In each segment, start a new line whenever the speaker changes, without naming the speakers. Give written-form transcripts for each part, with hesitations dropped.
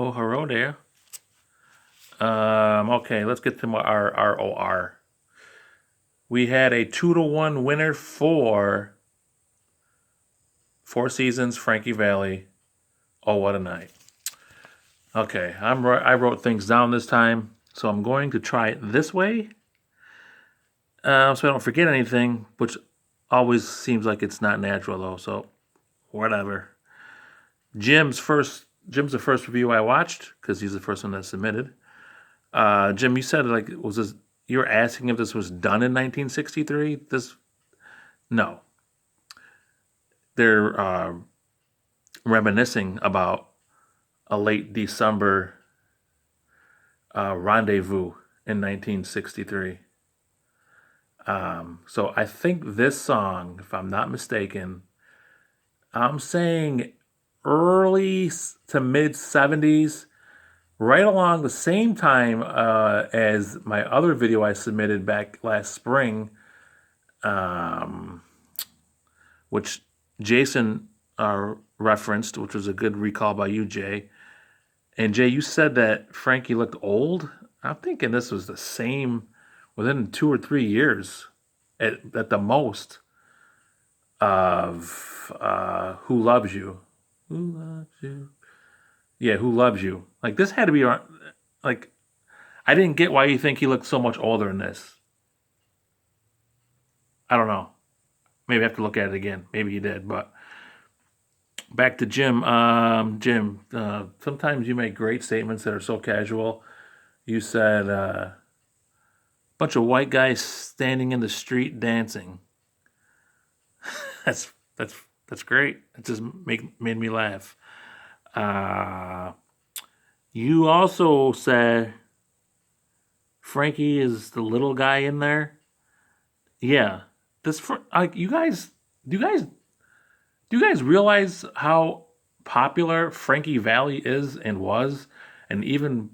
Oh, hello there. Okay, let's get to our ROR. We had a 2-1 winner for Four Seasons, Frankie Valli. Oh, what a night. Okay, I wrote things down this time, so I'm going to try it this way, so I don't forget anything, which always seems like it's not natural though. So whatever. Jim's the first review I watched because he's the first one that submitted. Jim, you said like was this? You were asking if this was done in 1963. This no, they're reminiscing about a late December rendezvous in 1963. So I think this song, if I'm not mistaken, I'm saying early to mid 70s, right along the same time as my other video I submitted back last spring, um, which Jason referenced, which was a good recall by you, Jay. And Jay, you said that Frankie looked old. I'm thinking this was the same within 2 or 3 years at the most of Who Loves You. Who Loves You? Yeah, Who Loves You? Like this had to be like I didn't get why you think he looked so much older in this. I don't know. Maybe I have to look at it again. Maybe he did, but back to Jim. Jim, sometimes you make great statements that are so casual. You said bunch of white guys standing in the street dancing. that's that's that's great. It just made me laugh. Uh, you also said Frankie is the little guy in there. Yeah, like you guys. Do you guys do you guys realize how popular Frankie Valli is and was, and even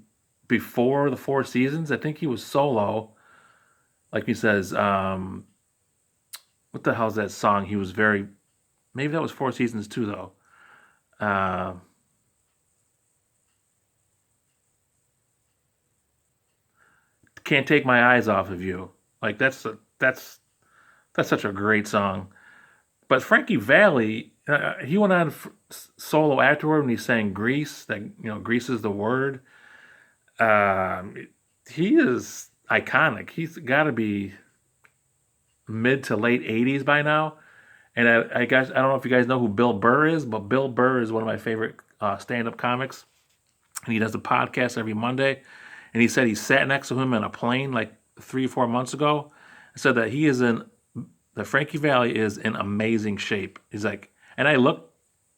before the Four Seasons? I think he was solo. Like he says, what the hell's that song? He was very maybe that was Four Seasons too, though. Uh, Can't take my eyes off of you. Like that's such a great song. But Frankie Valli, he went on solo afterward when he sang "Grease." That "Grease is the word." Um, he is iconic. He's got to be mid to late '80s by now. And I guess I don't know if you guys know who Bill Burr is, but Bill Burr is one of my favorite stand-up comics, and he does a podcast every Monday. And he said he sat next to him in a plane like 3 or 4 months ago. And said that that Frankie Valli is in amazing shape. He's like, and I looked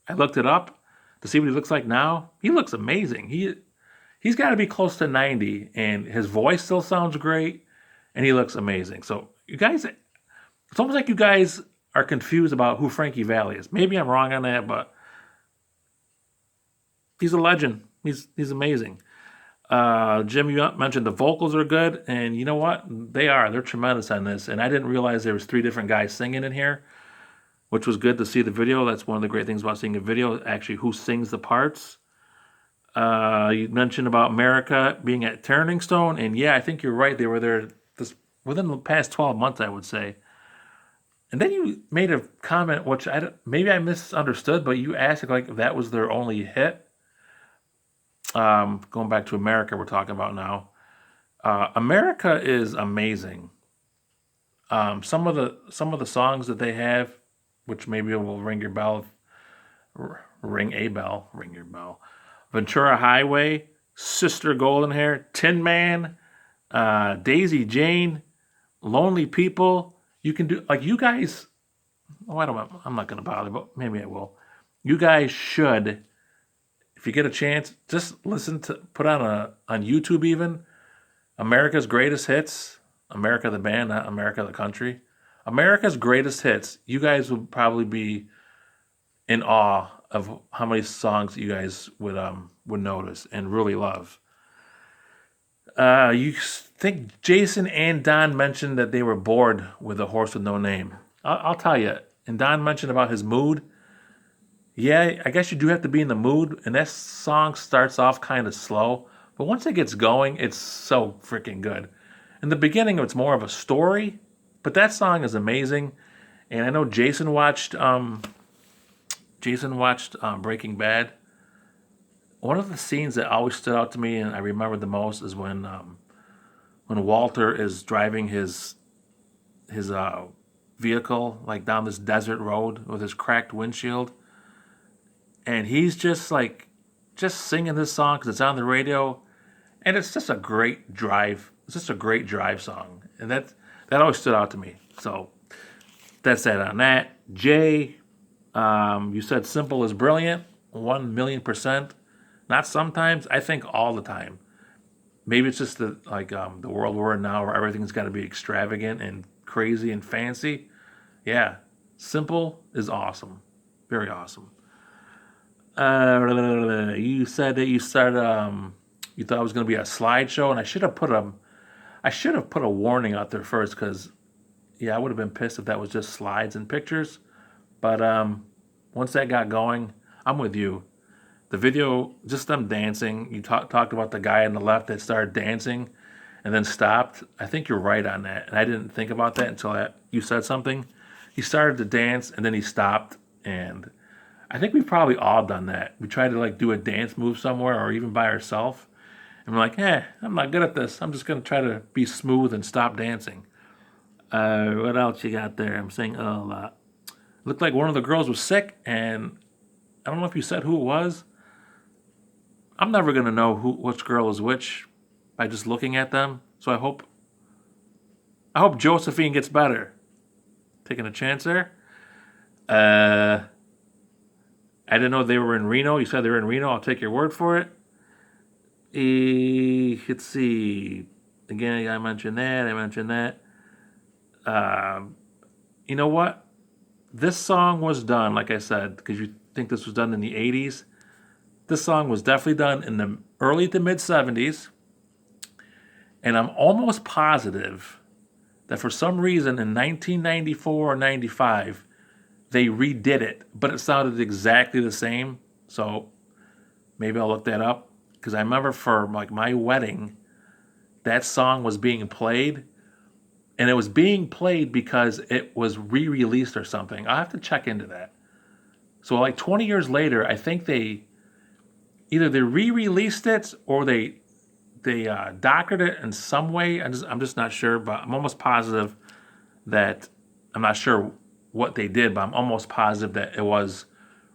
it up to see what he looks like now. He looks amazing. He's got to be close to 90, and his voice still sounds great, and he looks amazing. So you guys, it's almost like you guys are confused about who Frankie Valli is. Maybe I'm wrong on that, but he's a legend. He's amazing. Jim, you mentioned the vocals are good, and you know what? They are. They're tremendous on this. And I didn't realize there was three different guys singing in here, which was good to see the video. That's one of the great things about seeing a video, actually who sings the parts. You mentioned about America being at Turning Stone, and yeah, I think you're right. They were there within the past 12 months, I would say. And then you made a comment, which maybe I misunderstood, but you asked like if that was their only hit. Going back to America, we're talking about now. America is amazing. Some of the songs that they have, which maybe will ring your bell, ring your bell. Ventura Highway, Sister Golden Hair, Tin Man, Daisy Jane, Lonely People. You can do like you guys. Oh, I don't. I'm not going to bother, but maybe I will. You guys should, if you get a chance, just put on YouTube even America's Greatest Hits. America the band, not America the country. America's Greatest Hits. You guys would probably be in awe of how many songs you guys would notice and really love. You think Jason and Don mentioned that they were bored with A Horse with No Name. I'll tell you. And Don mentioned about his mood. Yeah, I guess you do have to be in the mood, and that song starts off kind of slow, but once it gets going, it's so freaking good. In the beginning, it's more of a story, but that song is amazing. And I know Jason watched Breaking Bad. One of the scenes that always stood out to me and I remember the most is when Walter is driving his vehicle like down this desert road with his cracked windshield, and he's just like just singing this song because it's on the radio, and it's just a great drive. It's just a great drive song, and that always stood out to me. So that's that on that. Jay, you said simple is brilliant, 1,000,000%. Not sometimes. I think all the time. Maybe it's just the world we're in now, where everything's got to be extravagant and crazy and fancy. Yeah, simple is awesome, very awesome. You said that you thought it was going to be a slideshow, and I should have put a warning out there first because yeah, I would have been pissed if that was just slides and pictures. But once that got going, I'm with you. The video, just them dancing. You talked about the guy on the left that started dancing and then stopped. I think you're right on that, and I didn't think about that until you said something. He started to dance and then he stopped, and I think we've probably all done that. We tried to like do a dance move somewhere or even by ourselves, and we're like, I'm not good at this. I'm just gonna try to be smooth and stop dancing. What else you got there? I'm saying a lot. Looked like one of the girls was sick, and I don't know if you said who it was. I'm never gonna know which girl is which by just looking at them. So I hope Josephine gets better. Taking a chance there. Uh, I didn't know they were in Reno. You said they were in Reno. I'll take your word for it. Let's see. Again, I mentioned that. I mentioned that. Um, you know what? This song was done, like I said, because you think this was done in the 80s. This song was definitely done in the early to mid 70s. And I'm almost positive that for some reason in 1994 or 95, they redid it, but it sounded exactly the same. So maybe I'll look that up because I remember for like my wedding, that song was being played, and it was being played because it was re-released or something. I'll have to check into that. So like 20 years later, I think they re-released it or they doctored it in some way. I'm just not sure, but I'm almost positive that I'm not sure what they did, but I'm almost positive that it was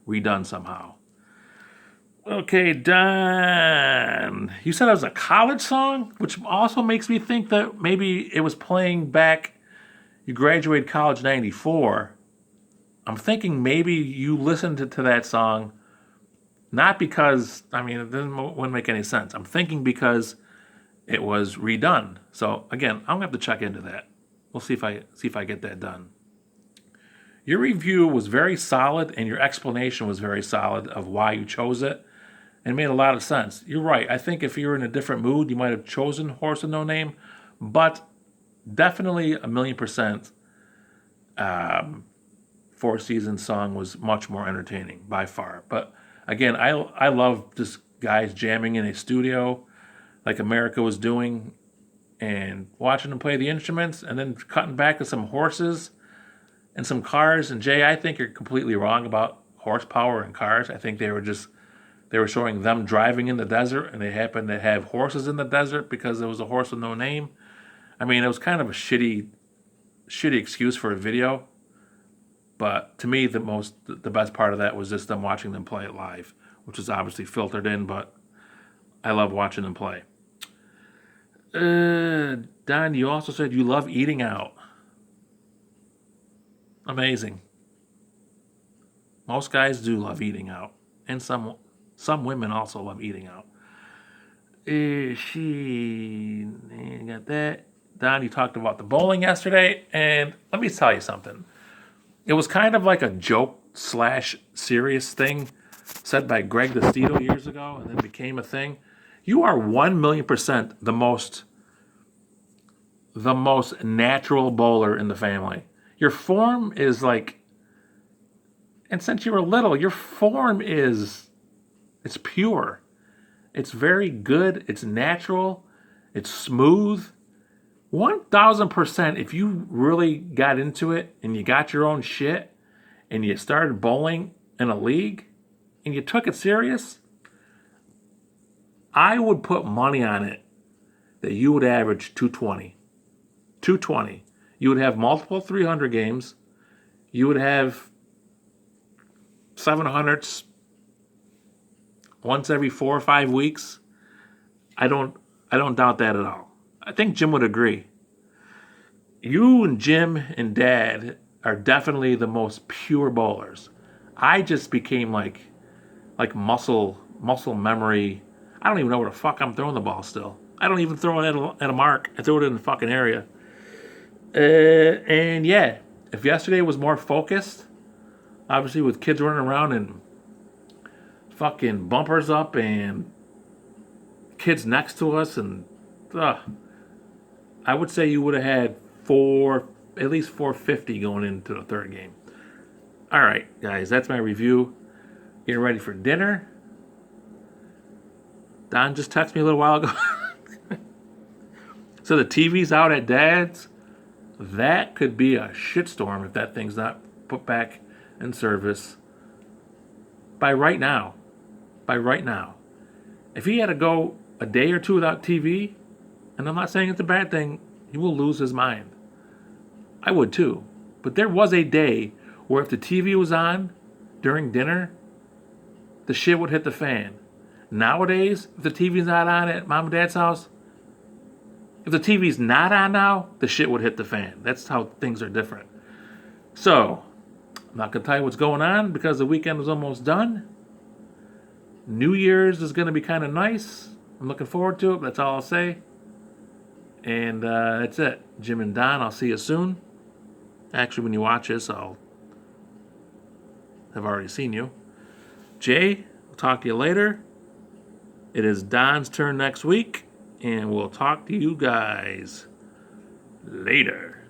redone somehow. Okay, Don. You said it was a college song, which also makes me think that maybe it was playing back. You graduated college in '94. I'm thinking maybe you listened to that song not because I mean wouldn't make any sense. I'm thinking because it was redone. So again, I'm gonna have to check into that. We'll see if I get that done. Your review was very solid, and your explanation was very solid of why you chose it, and it made a lot of sense. You're right. I think if you were in a different mood, you might have chosen Horse with No Name, but definitely 1,000,000%. Four Seasons song was much more entertaining by far. But again, I love just guys jamming in a studio like America was doing and watching them play the instruments and then cutting back to some horses and some cars. And Jay, I think you're completely wrong about horsepower and cars. I think they were showing them driving in the desert and they happened to have horses in the desert because there was a horse with no name. I mean, it was kind of a shitty excuse for a video. But to me, the best part of that was just them watching them play it live, which is obviously filtered in. But I love watching them play. Don, you also said you love eating out. Amazing. Most guys do love eating out, and some women also love eating out. She got that. Don, you talked about the bowling yesterday, and let me tell you something. It was kind of like a joke slash serious thing said by Greg DeStito years ago, and then became a thing. You are 1,000,000% the most natural bowler in the family. Your form is like And since you were little, your form it's pure. It's very good. It's natural. It's smooth. 1000%, if you really got into it and you got your own shit and you started bowling in a league and you took it serious, I would put money on it that you would average 220. 220. You would have multiple 300 games. You would have 700s once every 4 or 5 weeks. I don't doubt that at all. I think Jim would agree. You and Jim and Dad are definitely the most pure bowlers. I just became like muscle memory. I don't even know where the fuck I'm throwing the ball still. I don't even throw it at a mark. I throw it in the fucking area. And yeah, if yesterday was more focused, obviously with kids running around and fucking bumpers up and kids next to us, and I would say you would have had at least 450 going into the third game. All right, guys, that's my review. Getting ready for dinner. Don just texted me a little while ago. So the TV's out at Dad's. That could be a shitstorm if that thing's not put back in service by right now. By right now. If he had to go a day or two without TV, and I'm not saying it's a bad thing, he will lose his mind. I would too. But there was a day where if the TV was on during dinner, the shit would hit the fan. Nowadays, if the TV's not on at Mom and Dad's house, if the TV's not on now, the shit would hit the fan. That's how things are different. So, I'm not going to tell you what's going on because the weekend is almost done. New Year's is going to be kind of nice. I'm looking forward to it, but that's all I'll say. And that's it. Jim and Don, I'll see you soon. Actually, when you watch this, I'll have already seen you. Jay, we'll talk to you later. It is Don's turn next week, and we'll talk to you guys later.